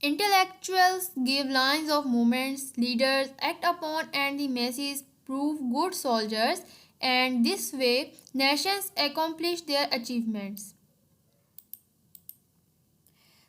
Intellectuals give lines of movements, leaders act upon and the masses prove good soldiers, and this way nations accomplish their achievements.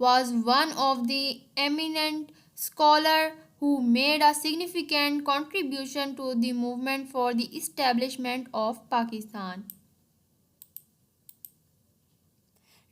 was one of the eminent scholar who made a significant contribution to the movement for the establishment of Pakistan.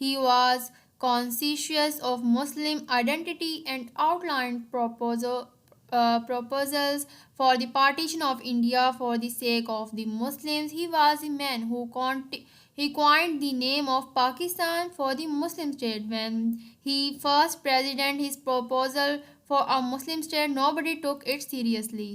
He was conscious of Muslim identity and outlined proposals for the partition of India for the sake of the Muslims. He was a man who coined the name of Pakistan for the Muslim state. When he first presented his proposal for a Muslim state, nobody took it seriously.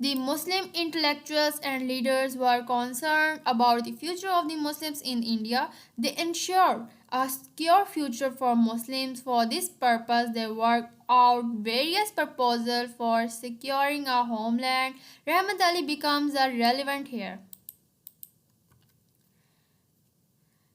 The Muslim intellectuals and leaders were concerned about the future of the Muslims in India. They ensured a secure future for Muslims. For this purpose, they worked out various proposals for securing a homeland. Rahmat Ali becomes relevant here.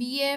BA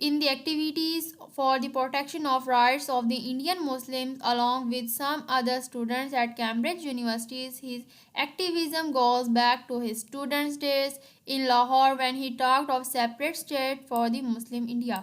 in the activities for the protection of rights of the Indian Muslims along with some other students at Cambridge University. His activism goes back to his student days in Lahore when he talked of separate state for the Muslim India.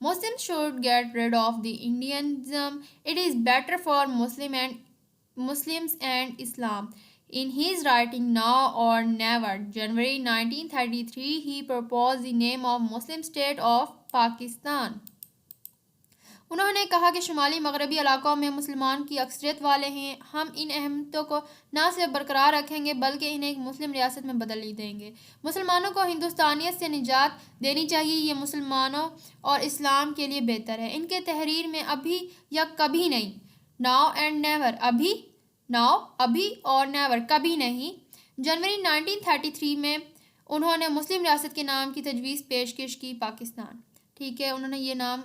Muslims should get rid of the Indianism. It is better for Muslims and Islam. In his writing Now or Never, January 1933, he proposed the name of Muslim state of Pakistan. انہوں نے کہا کہ شمالی مغربی علاقوں میں مسلمان کی اکثریت والے ہیں، ہم ان اہمیتوں کو نہ صرف برقرار رکھیں گے بلکہ انہیں ایک مسلم ریاست میں بدل ہی دیں گے۔ مسلمانوں کو ہندوستانیت سے نجات دینی چاہیے، یہ مسلمانوں اور اسلام کے لیے بہتر ہے۔ ان کے تحریر میں ابھی یا کبھی نہیں، ناؤ اینڈ نیور، ابھی اور نیور، کبھی نہیں۔ جنوری 1933 میں انہوں نے مسلم ریاست کے نام کی تجویز پیشکش کی، پاکستان۔ ٹھیک ہے، انہوں نے یہ نام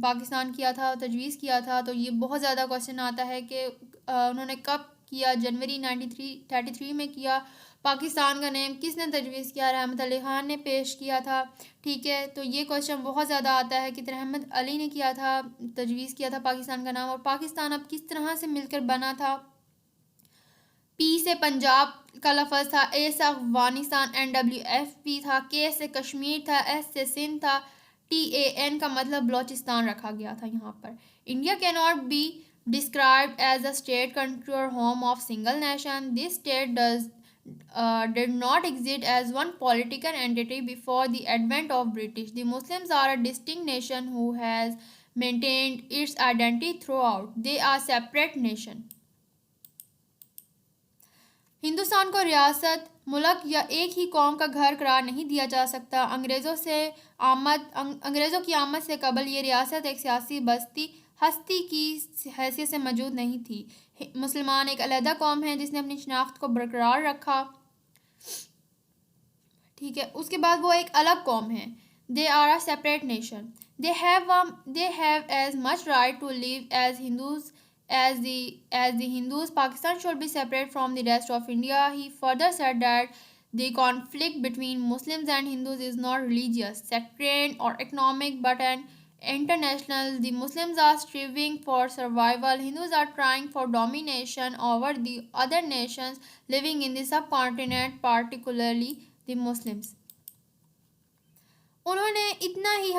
پاکستان کیا تھا، تجویز کیا تھا۔ تو یہ بہت زیادہ کوشچن آتا ہے کہ انہوں نے کب کیا؟ جنوری 1933 میں کیا۔ پاکستان کا نیم کس نے تجویز کیا؟ رحمت علی خان نے پیش کیا تھا۔ ٹھیک ہے، تو یہ کوشچن بہت زیادہ آتا ہے کہ رحمت علی نے کیا تھا، تجویز کیا تھا پاکستان کا نام، اور پاکستان اب کس طرح سے مل کر بنا تھا۔ پی سے پنجاب کا لفظ تھا، اے سے افغانستان، NWF تھا، کے سے کشمیر تھا، ایس سے سندھ تھا، TAN کا مطلب بلوچستان رکھا گیا تھا یہاں پر۔ انڈیا کی not be described as a state, country or home of single nation. This state did not exist as one political entity before the advent of British. The Muslims are a distinct nation who has maintained its identity throughout. They are separate nation. Hindustan کو ریاست، ملک یا ایک ہی قوم کا گھر قرار نہیں دیا جا سکتا۔ انگریزوں کی آمد سے قبل یہ ریاست ایک سیاسی ہستی کی حیثیت سے موجود نہیں تھی۔ مسلمان ایک علیحدہ قوم ہے جس نے اپنی شناخت کو برقرار رکھا۔ ٹھیک ہے، اس کے بعد وہ ایک الگ قوم ہے۔ They are a separate nation. They have as much right to live as Hindus as the Hindus. Pakistan should be separate from the rest of India. He further said that the conflict between Muslims and Hindus is not religious, sectarian or economic but an international. The Muslims are striving for survival. Hindus are trying for domination over the other nations living in the subcontinent, particularly the Muslims. انہیں اتنا ہی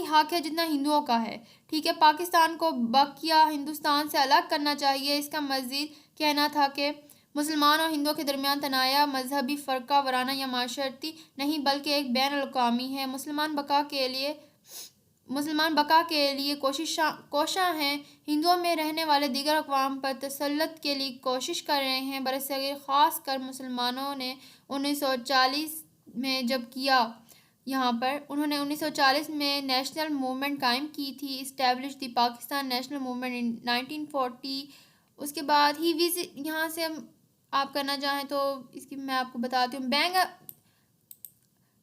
حق ہے جتنا ہندوؤں کا ہے۔ ٹھیک ہے، پاکستان کو بقیہ ہندوستان سے الگ کرنا چاہیے۔ اس کا مزید کہنا تھا کہ مسلمان اور ہندوؤں کے درمیان تنازع مذہبی، فرقہ وارانہ یا معاشرتی نہیں بلکہ ایک بین الاقوامی ہے۔ مسلمان بقا کے لیے کوشاں ہیں، ہندوؤں میں رہنے والے دیگر اقوام پر تسلط کے لیے کوشش کر رہے ہیں۔ برصغیر خاص کر مسلمانوں نے 1940 میں جب کیا، یہاں پر انہوں نے 1940 میں نیشنل موومنٹ قائم کی تھی، establish the Pakistan national movement ان 1940۔ اس کے بعد یہاں سے آپ کرنا چاہیں تو اس کی میں آپ کو بتاتی ہوں۔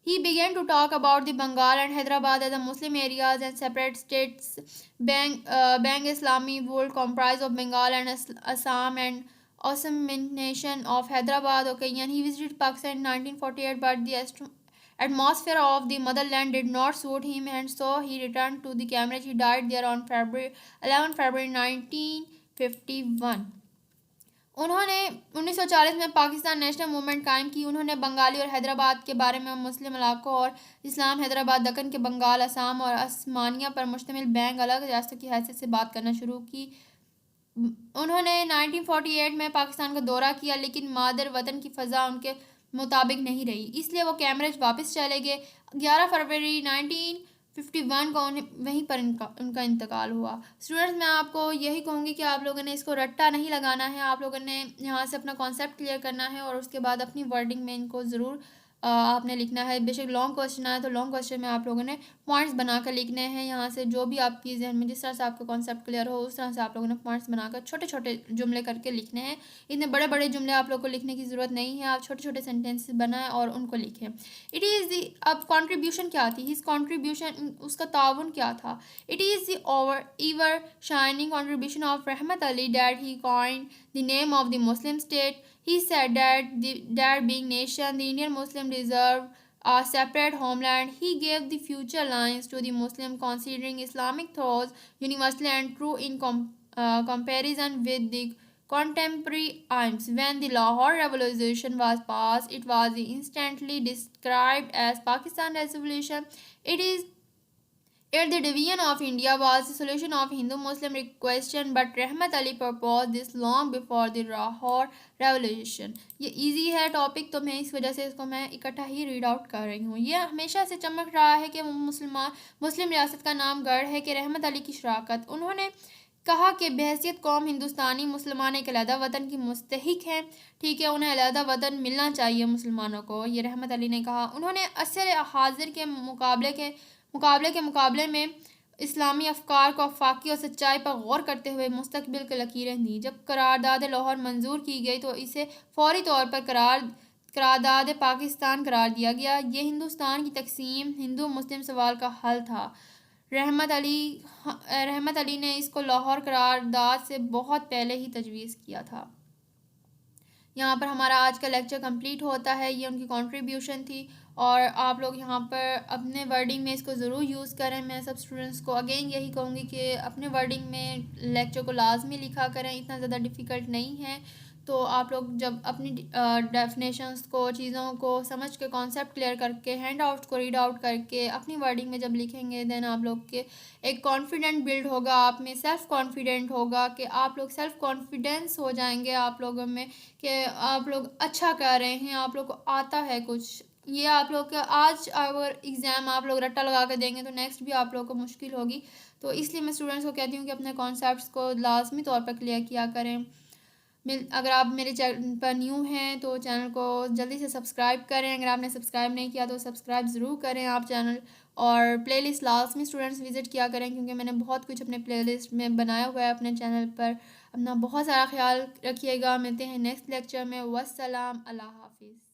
He began to talk about the Bengal and Hyderabad as a Muslim areas and separate states. Bang Islami would comprise of Bengal and Assam and amalgamation of Hyderabad. He visited Pakistan in 1948, but the atmosphere of the motherland did not suit him, and so he returned to the Cambridge. He died there on 11 February 1951. انہوں نے 1940 میں Pakistan national movement قائم کی۔ انہوں نے بنگالی اور حیدرآباد کے بارے میں مسلم علاقوں اور اسلام، حیدرآباد، دکن کے بنگال، آسام اور عثمانیہ پر مشتمل بینگ الگ ریاست کی حیثیت سے بات کرنا شروع کی۔ انہوں نے 1948 میں پاکستان کا دورہ کیا، لیکن مادر وطن کی فضا ان کے مطابق نہیں رہی، اس لیے وہ کیمبرج واپس چلے گئے۔ 11 فروری 1951 کو وہیں پر ان کا انتقال ہوا۔ اسٹوڈنٹس، میں آپ کو یہی کہوں گی کہ آپ لوگوں نے اس کو رٹا نہیں لگانا ہے، آپ لوگوں نے یہاں سے اپنا کانسیپٹ کلیئر کرنا ہے اور اس کے بعد اپنی ورڈنگ میں ان کو ضرور آپ نے لکھنا ہے۔ بے شک لانگ کوسچن آئے تو لانگ کوسچن میں آپ لوگوں نے پوائنٹس بنا کر لکھنے ہیں۔ یہاں سے جو بھی آپ کی ذہن میں جس طرح سے آپ کا کانسیپٹ کلیئر ہو اس طرح سے آپ لوگوں نے پوائنٹس بنا کر چھوٹے چھوٹے جملے کر کے لکھنے ہیں۔ اتنے بڑے بڑے جملے آپ لوگ کو لکھنے کی ضرورت نہیں ہے، آپ چھوٹے چھوٹے سینٹینس بنائیں اور ان کو لکھیں۔ اب کنٹریبیوشن کیا تھی؟ ہز کنٹریبیوشن، اس کا تعاون کیا تھا؟ It is the ever shining contribution of Rahmat Ali that he coined the name of the Muslim state. He said that being nation, the Indian Muslim deserved a separate homeland. He gave the future lines to the Muslim, considering Islamic thoughts universal and true in comparison with the contemporary aims. When the Lahore Revolution was passed, it was instantly described as Pakistan Revolution. Yet the division of India was the solution of Hindu-Muslim question, but Rahmat Ali proposed this long before the Lahore Revolution. یہ easy ہے topic, تو میں اس وجہ سے اس کو میں اکٹھا ہی read out کر رہی ہوں. یہ ہمیشہ سے چمک رہا ہے کہ مسلم ریاست کا نام گڑھ ہے کہ رحمت علی کی شراکت. انہوں نے کہا کہ بحیثیت قوم ہندوستانی مسلمان ایک علیحدہ وطن کی مستحق ہیں. ٹھیک ہے، انہیں علیحدہ وطن ملنا چاہیے مسلمانوں کو، یہ رحمت علی نے کہا. انہوں نے عصر حاضر کے مقابلے میں اسلامی افکار کو آفاقی اور سچائی پر غور کرتے ہوئے مستقبل کی لکیریں دیں. جب قرارداد لاہور منظور کی گئی تو اسے فوری طور پر قرارداد پاکستان قرار دیا گیا. یہ ہندوستان کی تقسیم ہندو مسلم سوال کا حل تھا. رحمت علی نے اس کو لاہور قرارداد سے بہت پہلے ہی تجویز کیا تھا. یہاں پر ہمارا آج کا لیکچر کمپلیٹ ہوتا ہے. یہ ان کی کنٹریبیوشن تھی، اور آپ لوگ یہاں پر اپنے ورڈنگ میں اس کو ضرور یوز کریں. میں سب اسٹوڈنٹس کو اگین یہی کہوں گی کہ اپنے ورڈنگ میں لیکچر کو لازمی لکھا کریں. اتنا زیادہ ڈیفیکلٹ نہیں ہے. تو آپ لوگ جب اپنی ڈیفینیشنس کو، چیزوں کو سمجھ کے، کانسیپٹ کلیئر کر کے، ہینڈ آؤٹ کو ریڈ آؤٹ کر کے اپنی ورڈنگ میں جب لکھیں گے، دین آپ لوگ کے ایک کانفیڈنٹ بلڈ ہوگا، آپ میں سیلف کانفیڈنٹ ہوگا، کہ آپ لوگ سیلف کانفیڈنس ہو جائیں گے آپ لوگوں میں کہ آپ لوگ اچھا کر رہے ہیں، آپ لوگ کو آتا ہے کچھ. یہ آپ لوگ کا آج اگر ایگزام آپ لوگ رٹا لگا کے دیں گے تو نیکسٹ بھی آپ لوگوں کو مشکل ہوگی. تو اس لیے میں اسٹوڈنٹس کو کہتی ہوں کہ اپنے کانسیپٹس کو لازمی طور پر کلیئر کیا کریں. اگر آپ میرے چینل پر نیو ہیں تو چینل کو جلدی سے سبسکرائب کریں. اگر آپ نے سبسکرائب نہیں کیا تو سبسکرائب ضرور کریں آپ چینل. اور پلے لسٹ لازمی اسٹوڈنٹس وزٹ کیا کریں، کیونکہ میں نے بہت کچھ اپنے پلے لسٹ میں بنایا ہوا ہے اپنے چینل پر. اپنا بہت سارا خیال رکھیے گا. ملتے ہیں نیکسٹ لیکچر میں. والسلام، اللہ حافظ.